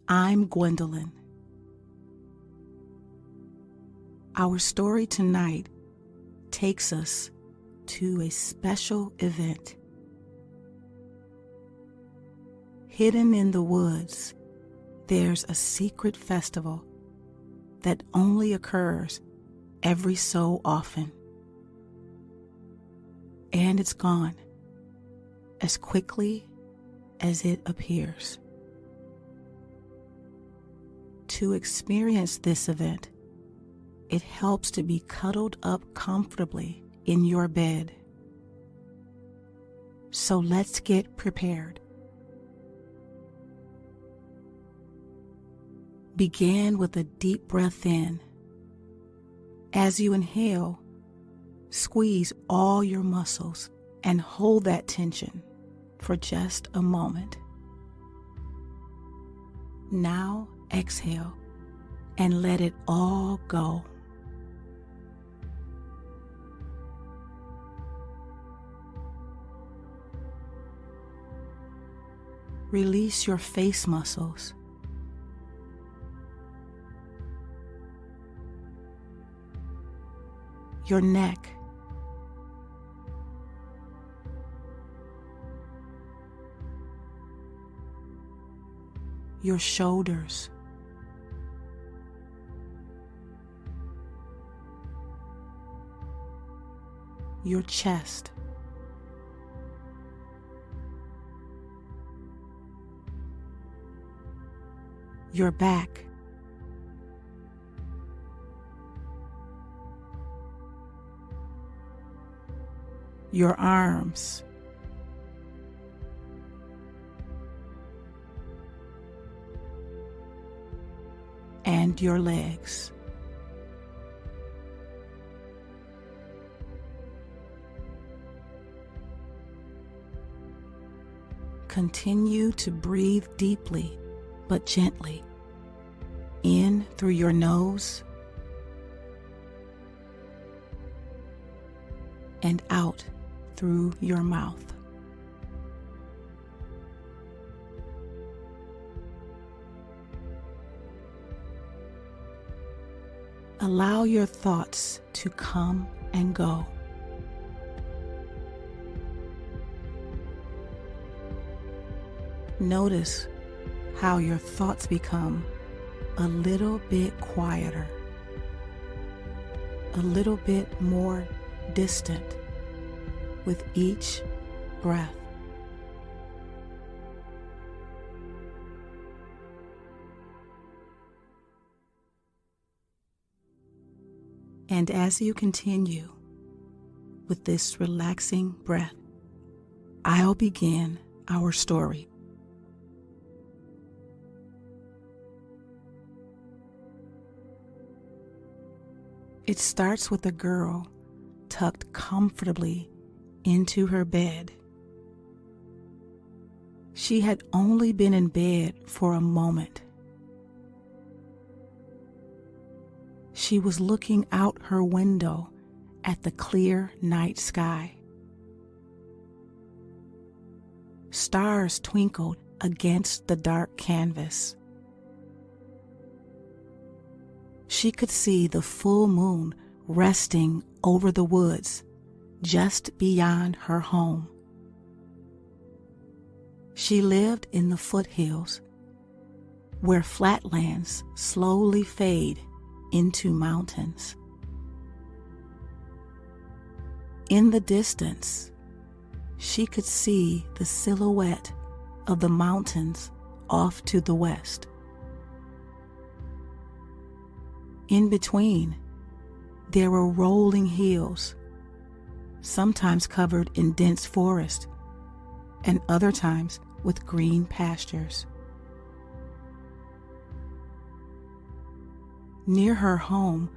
I'm Gwendolyn. Our story tonight takes us to a special event. Hidden in the woods, there's a secret festival that only occurs every so often. And it's gone as quickly as it appears. To experience this event, it helps to be cuddled up comfortably in your bed. So let's get prepared. Begin with a deep breath in. As you inhale, squeeze all your muscles and hold that tension for just a moment. Now exhale and let it all go. Release your face muscles. Your neck, your shoulders, your chest, your back, your arms, and your legs. Continue to breathe deeply but gently, in through your nose and out through your mouth. Allow your thoughts to come and go. Notice how your thoughts become a little bit quieter, a little bit more distant with each breath. And as you continue with this relaxing breath, I'll begin our story. It starts with a girl tucked comfortably into her bed. She had only been in bed for a moment. She was looking out her window at the clear night sky. Stars twinkled against the dark canvas. She could see the full moon resting over the woods just beyond her home. She lived in the foothills, where flatlands slowly fade into mountains. In the distance, she could see the silhouette of the mountains off to the west. In between, there were rolling hills, sometimes covered in dense forest, and other times with green pastures. Near her home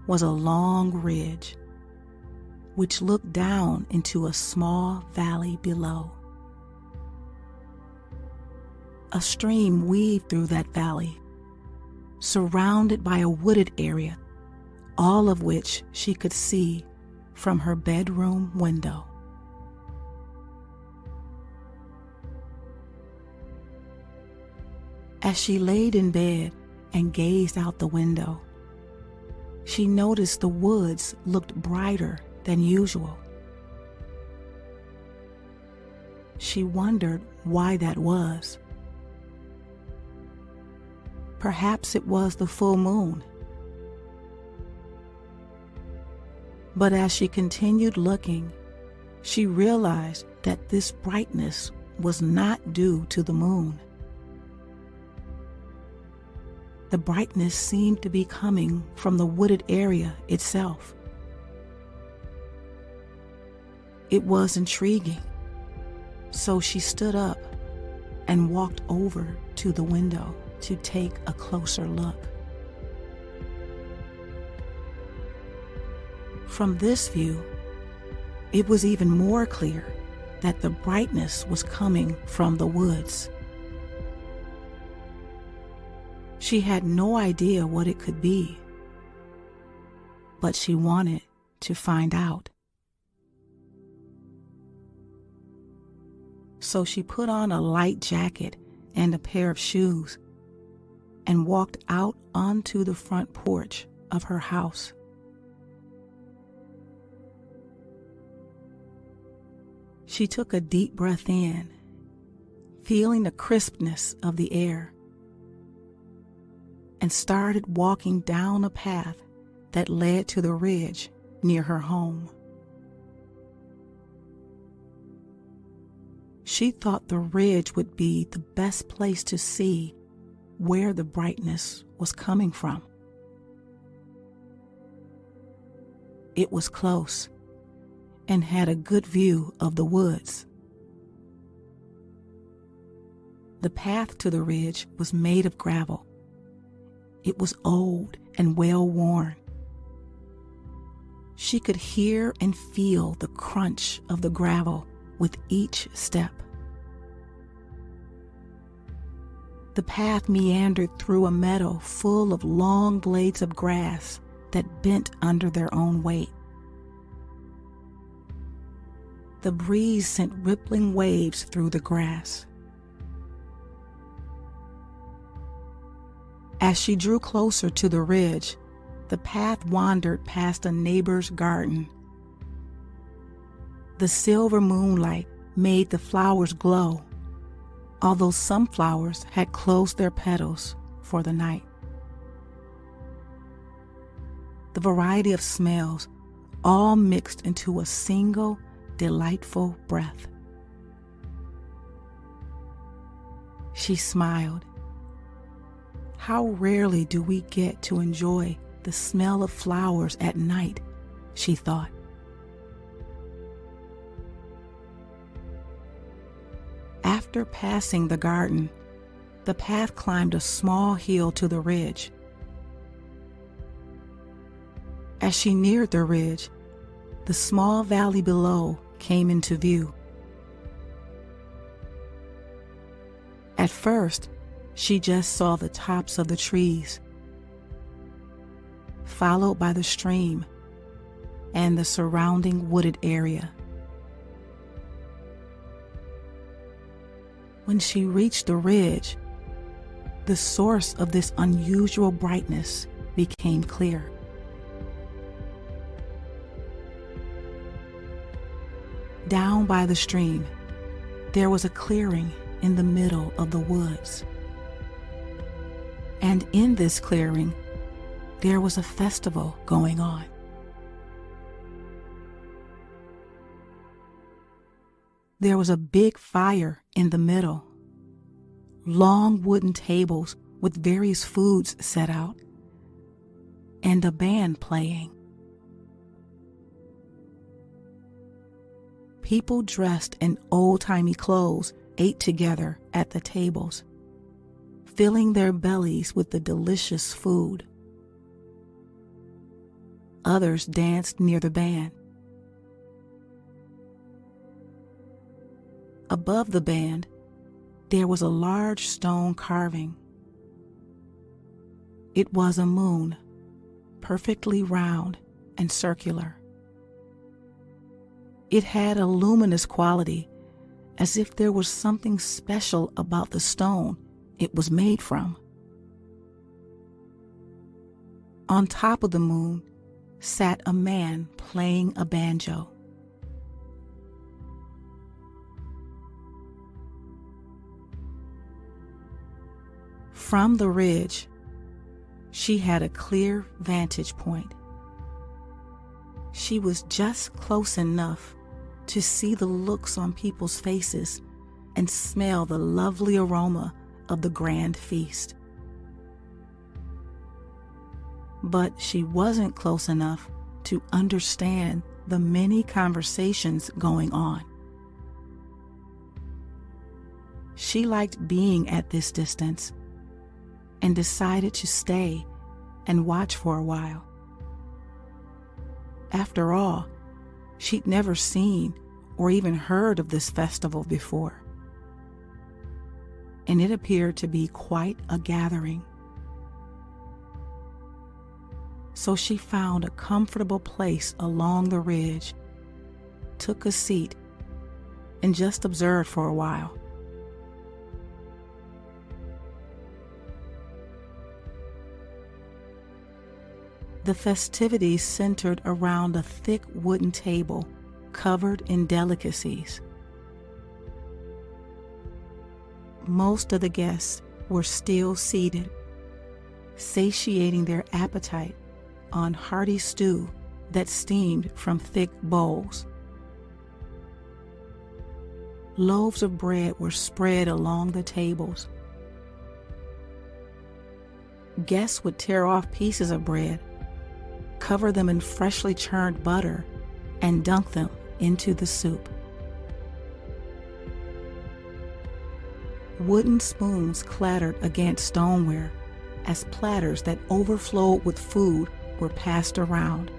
was a long ridge, which looked down into a small valley below. A stream weaved through that valley, surrounded by a wooded area, all of which she could see from her bedroom window. As she laid in bed and gazed out the window, she noticed the woods looked brighter than usual. She wondered why that was. Perhaps it was the full moon. But as she continued looking, she realized that this brightness was not due to the moon. The brightness seemed to be coming from the wooded area itself. It was intriguing, so she stood up and walked over to the window to take a closer look. From this view, it was even more clear that the brightness was coming from the woods. She had no idea what it could be, but she wanted to find out. So she put on a light jacket and a pair of shoes and walked out onto the front porch of her house. She took a deep breath in, feeling the crispness of the air, and started walking down a path that led to the ridge near her home. She thought the ridge would be the best place to see where the brightness was coming from. It was close and had a good view of the woods. The path to the ridge was made of gravel. It was old and well worn. She could hear and feel the crunch of the gravel with each step. The path meandered through a meadow full of long blades of grass that bent under their own weight. The breeze sent rippling waves through the grass. As she drew closer to the ridge, the path wandered past a neighbor's garden. The silver moonlight made the flowers glow, although some flowers had closed their petals for the night. The variety of smells all mixed into a single delightful breath. She smiled. How rarely do we get to enjoy the smell of flowers at night, she thought. After passing the garden, the path climbed a small hill to the ridge. As she neared the ridge, the small valley below came into view. At first, she just saw the tops of the trees, followed by the stream and the surrounding wooded area. When she reached the ridge, the source of this unusual brightness became clear. Down by the stream, there was a clearing in the middle of the woods. And in this clearing, there was a festival going on. There was a big fire in the middle, long wooden tables with various foods set out, and a band playing. People dressed in old-timey clothes ate together at the tables, filling their bellies with the delicious food. Others danced near the band. Above the band, there was a large stone carving. It was a moon, perfectly round and circular. It had a luminous quality, as if there was something special about the stone it was made from. On top of the moon sat a man playing a banjo. From the ridge, she had a clear vantage point. She was just close enough to see the looks on people's faces and smell the lovely aroma of the grand feast. But she wasn't close enough to understand the many conversations going on. She liked being at this distance and decided to stay and watch for a while. After all, she'd never seen or even heard of this festival before, and it appeared to be quite a gathering. So she found a comfortable place along the ridge, took a seat, and just observed for a while. The festivities centered around a thick wooden table covered in delicacies. Most of the guests were still seated, satiating their appetite on hearty stew that steamed from thick bowls. Loaves of bread were spread along the tables. Guests would tear off pieces of bread, cover them in freshly churned butter, and dunk them into the soup. Wooden spoons clattered against stoneware as platters that overflowed with food were passed around.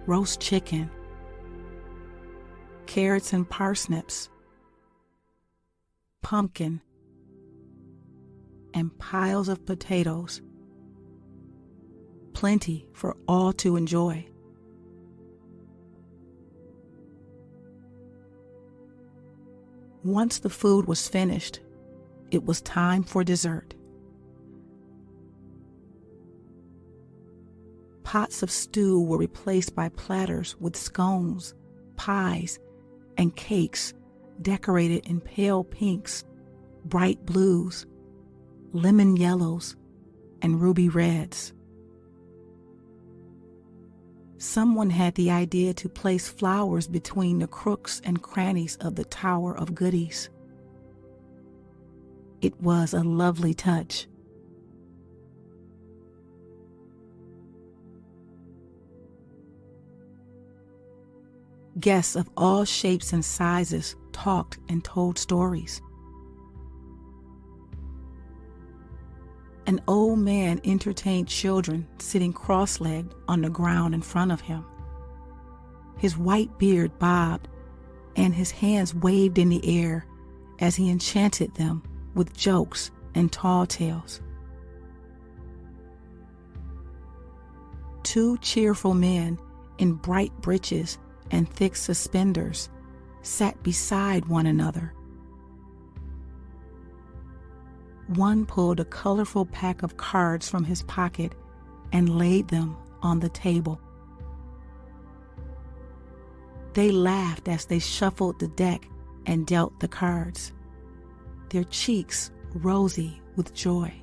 Roast chicken, carrots and parsnips, pumpkin, and piles of potatoes. Plenty for all to enjoy. Once the food was finished, it was time for dessert. Pots of stew were replaced by platters with scones, pies, and cakes decorated in pale pinks, bright blues, lemon yellows, and ruby reds. Someone had the idea to place flowers between the crooks and crannies of the tower of goodies. It was a lovely touch. Guests of all shapes and sizes talked and told stories. An old man entertained children sitting cross-legged on the ground in front of him. His white beard bobbed, and his hands waved in the air as he enchanted them with jokes and tall tales. Two cheerful men in bright breeches and thick suspenders sat beside one another. One pulled a colorful pack of cards from his pocket and laid them on the table. They laughed as they shuffled the deck and dealt the cards, their cheeks rosy with joy.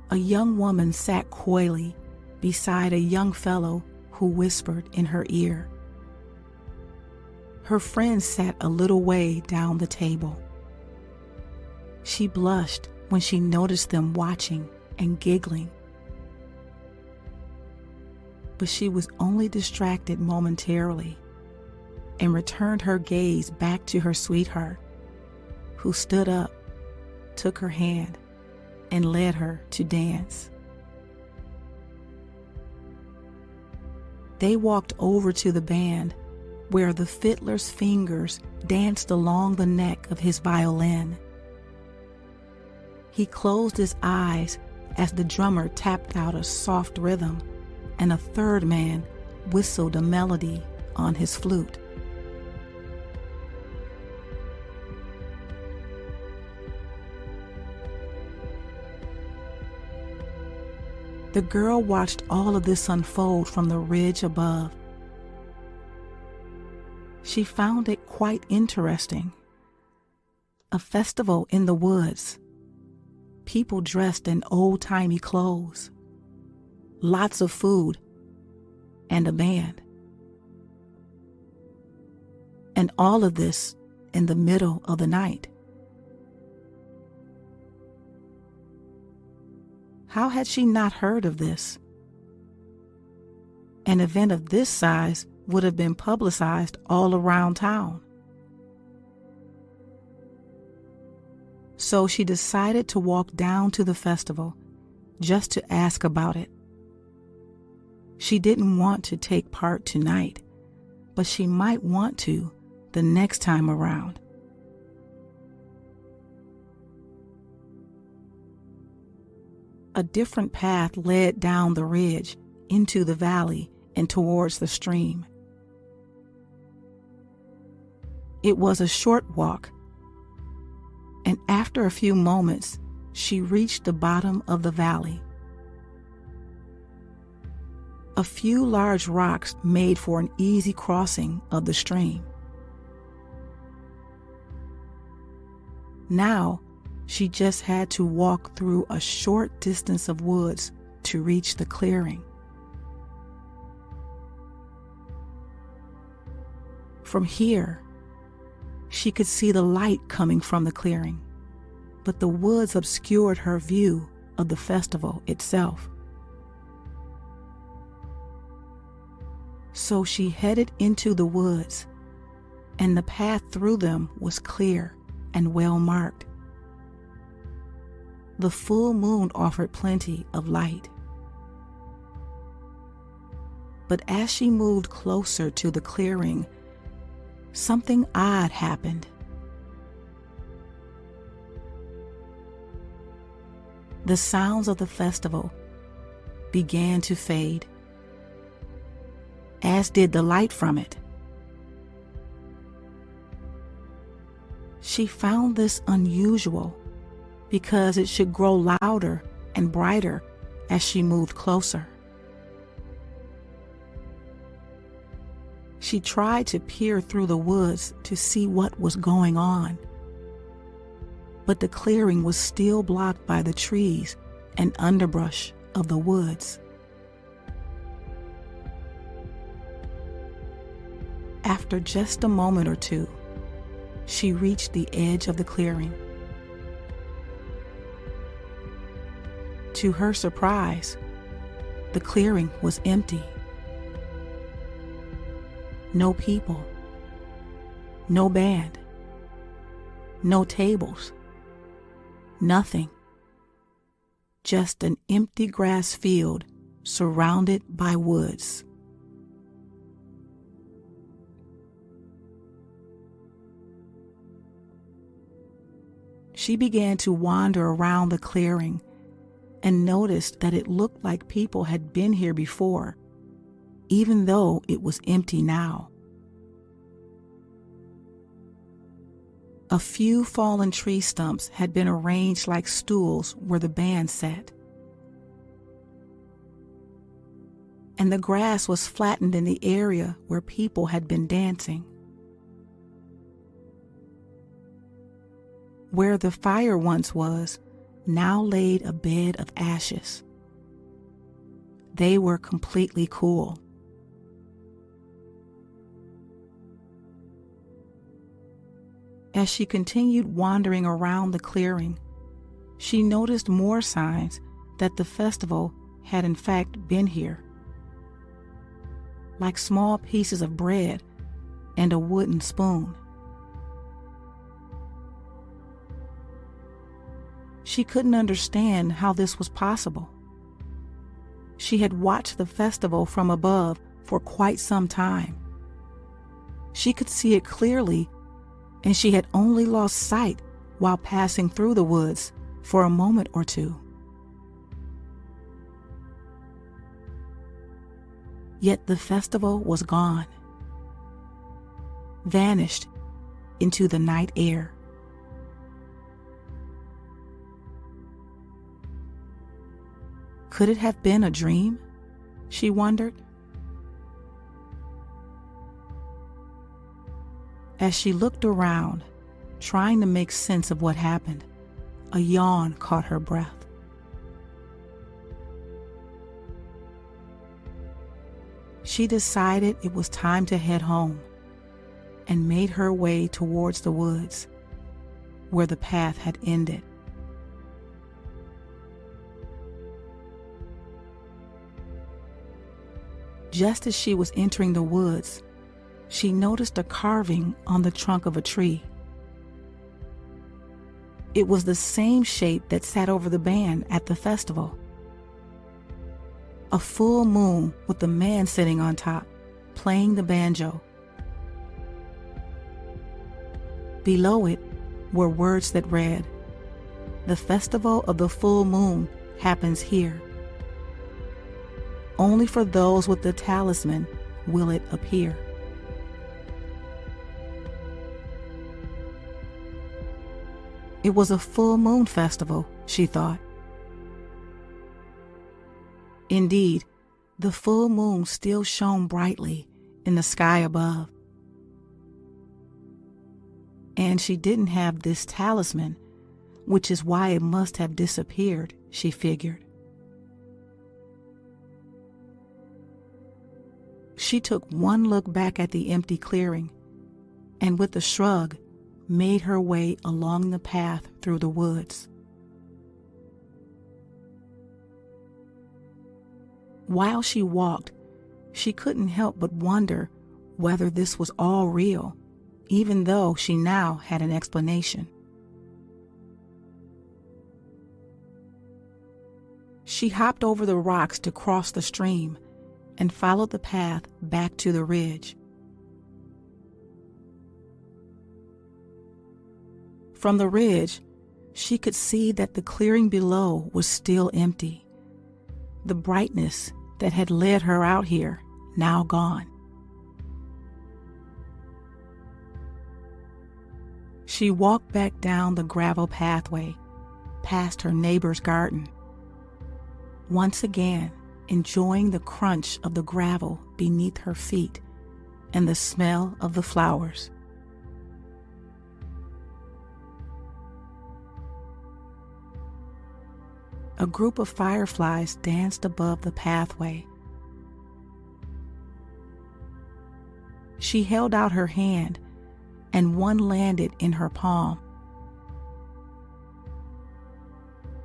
A young woman sat coyly beside a young fellow who whispered in her ear. Her friends sat a little way down the table. She blushed when she noticed them watching and giggling. But she was only distracted momentarily and returned her gaze back to her sweetheart, who stood up, took her hand, and led her to dance. They walked over to the band, where the fiddler's fingers danced along the neck of his violin. He closed his eyes as the drummer tapped out a soft rhythm, and a third man whistled a melody on his flute. The girl watched all of this unfold from the ridge above. She found it quite interesting. A festival in the woods. People dressed in old-timey clothes. Lots of food. And a band. And all of this in the middle of the night. How had she not heard of this? An event of this size would have been publicized all around town. So she decided to walk down to the festival just to ask about it. She didn't want to take part tonight, but she might want to the next time around. A different path led down the ridge into the valley and towards the stream. It was a short walk, and after a few moments, she reached the bottom of the valley. A few large rocks made for an easy crossing of the stream. Now, she just had to walk through a short distance of woods to reach the clearing. From here, she could see the light coming from the clearing, but the woods obscured her view of the festival itself. So she headed into the woods, and the path through them was clear and well marked. The full moon offered plenty of light. But as she moved closer to the clearing, something odd happened. The sounds of the festival began to fade, as did the light from it. She found this unusual because it should grow louder and brighter as she moved closer. She tried to peer through the woods to see what was going on, but the clearing was still blocked by the trees and underbrush of the woods. After just a moment or two, she reached the edge of the clearing. To her surprise, the clearing was empty. No people, no band, no tables, nothing. Just an empty grass field surrounded by woods. She began to wander around the clearing and noticed that it looked like people had been here before, even though it was empty now. A few fallen tree stumps had been arranged like stools where the band sat. And the grass was flattened in the area where people had been dancing. Where the fire once was, now laid a bed of ashes. They were completely cool. As she continued wandering around the clearing, she noticed more signs that the festival had in fact been here, like small pieces of bread and a wooden spoon. She couldn't understand how this was possible. She had watched the festival from above for quite some time. She could see it clearly, and she had only lost sight while passing through the woods for a moment or two. Yet the festival was gone. vanished into the night air. Could it have been a dream? She wondered. As she looked around, trying to make sense of what happened, a yawn caught her breath. She decided it was time to head home and made her way towards the woods where the path had ended. Just as she was entering the woods, she noticed a carving on the trunk of a tree. It was the same shape that sat over the band at the festival. A full moon with the man sitting on top, playing the banjo. Below it were words that read, "The festival of the full moon happens here. Only for those with the talisman will it appear." It was a full moon festival, she thought. Indeed, the full moon still shone brightly in the sky above. And she didn't have this talisman, which is why it must have disappeared, she figured. She took one look back at the empty clearing, and with a shrug, made her way along the path through the woods. While she walked, she couldn't help but wonder whether this was all real, even though she now had an explanation. She hopped over the rocks to cross the stream and followed the path back to the ridge. From the ridge, she could see that the clearing below was still empty, the brightness that had led her out here now gone. She walked back down the gravel pathway, past her neighbor's garden, once again enjoying the crunch of the gravel beneath her feet and the smell of the flowers. A group of fireflies danced above the pathway. She held out her hand, and one landed in her palm.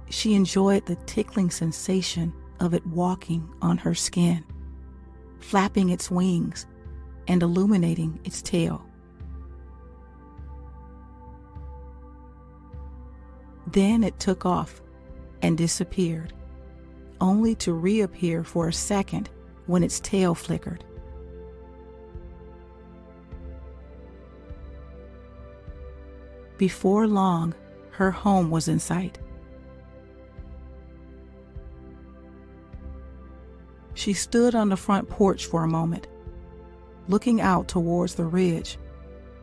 She enjoyed the tickling sensation of it walking on her skin, flapping its wings and illuminating its tail. Then it took off and disappeared, only to reappear for a second when its tail flickered. Before long, her home was in sight. She stood on the front porch for a moment, looking out towards the ridge,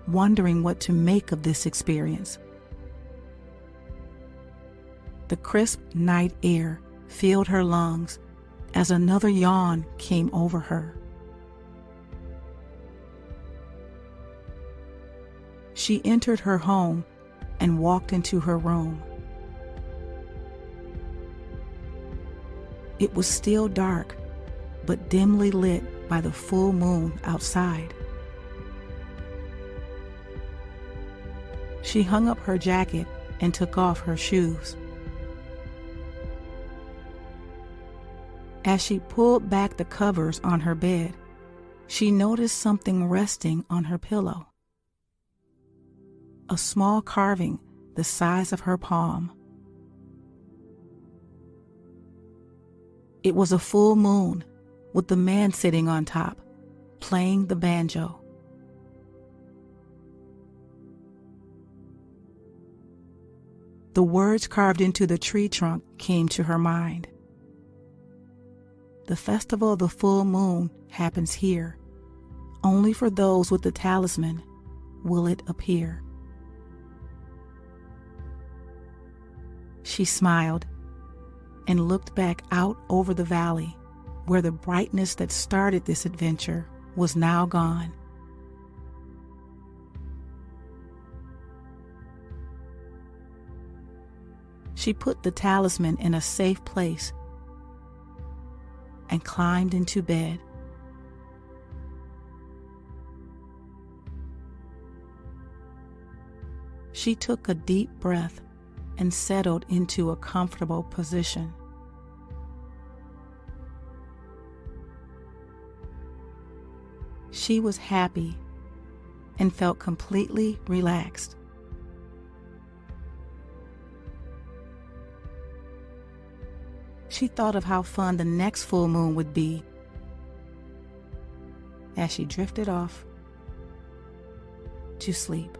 wondering what to make of this experience. The crisp night air filled her lungs as another yawn came over her. She entered her home and walked into her room. It was still dark, but dimly lit by the full moon outside. She hung up her jacket and took off her shoes. As she pulled back the covers on her bed, she noticed something resting on her pillow. A small carving the size of her palm. It was a full moon with the man sitting on top, playing the banjo. The words carved into the tree trunk came to her mind. The festival of the full moon happens here. Only for those with the talisman will it appear? She smiled and looked back out over the valley where the brightness that started this adventure was now gone. She put the talisman in a safe place and climbed into bed. She took a deep breath and settled into a comfortable position. She was happy and felt completely relaxed. She thought of how fun the next full moon would be as she drifted off to sleep.